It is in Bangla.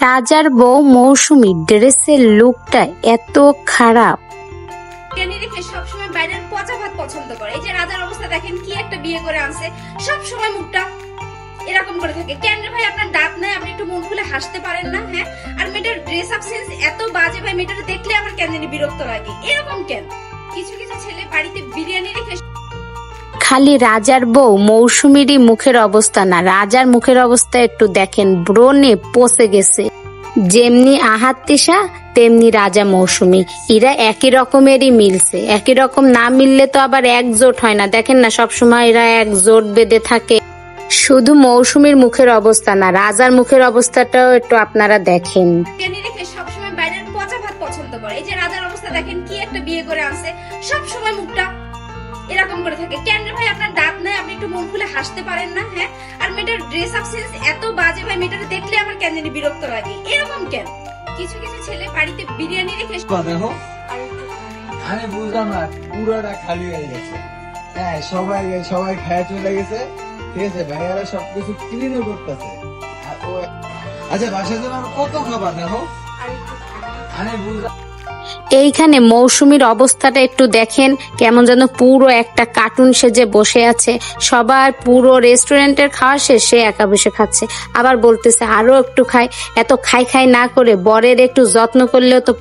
রাজার বউ মৌসুমী ড্রেসের লুকটা এত খারাপ। সবসময় বাইরের পচা ভাত পছন্দ করে। এই যে রাজার অবস্থা দেখেন, কি একটা বিয়ে করে আনছে, সব সময় মুখটা এরকম করে থাকে। কেন রে ভাই, আপনার দাঁত নাই, আপনি একটু মুখ খুলে হাসতে পারেন না? হ্যাঁ, আর মেয়েটার ড্রেস আপ সেন্স এত বাজে ভাই, মেয়েটার দেখলে আমার কেন জানি বিরক্ত লাগে। এরকম কেন? কিছু কিছু ছেলে বাড়িতে বিরিয়ানি রেখে খালি রাজার বউ মৌসুমীরই মুখের অবস্থা না, রাজার মুখের অবস্থা একটু দেখেন, ব্রণে পচে গেছে। যেমনি আহাত তিশা তেমনি রাজা মৌসুমী, এরা একই রকমেরই মিলছে। একই রকম না মিললে তো আবার একজোট হয় না, দেখেন না সবসময় এরা একজোট বেঁধে থাকে। শুধু মৌসুমীর মুখের অবস্থা না, রাজার মুখের অবস্থাটাও একটু আপনারা দেখেন। বিরিয়ানি রেখে সবসময় বাইরের পচা ভাত পছন্দ করে। এই যে রাজার অবস্থা দেখেন, কি একটা বিয়ে করে আনছে, সব সময় মুখটা এরকম করে থাকে। কেন রে ভাই, আপনার দাঁত নাই, আপনি একটু মুখ খুলে হাসতে পারেন না? হ্যাঁ, আর মেয়েটার ড্রেস আপ সেন্স এত বাজে ভাই, মেয়েটার দেখলে আমার কেন জানি বিরক্ত লাগে। এরকম কেন? কিছু কিছু ছেলে বাড়িতে বিরিয়ানি রেখে দেখো, আমি বুঝলাম না, পুরোটা খালি হয়ে গেছে। হ্যাঁ, সবাই খায় চলে গেছে, ঠিক আছে, ভাইয়ারা সবকিছু ক্লিনও করতেছে। আচ্ছা, বাসার জন্য কত খাবার দেখো, আমি বুঝলাম। এইখানে মৌসুমীর অবস্থাটা একটু দেখেন, কেমন যেন পুরো একটা কার্টুন সেজে বসে আছে। সবার পুরো রেস্টুরেন্টের খাওয়া শেষ, সে একা বসে খাচ্ছে, আবার বলতেছে আরো একটু খাই। এত খাই খাই না করে বরের একটু যত্ন করলেও তো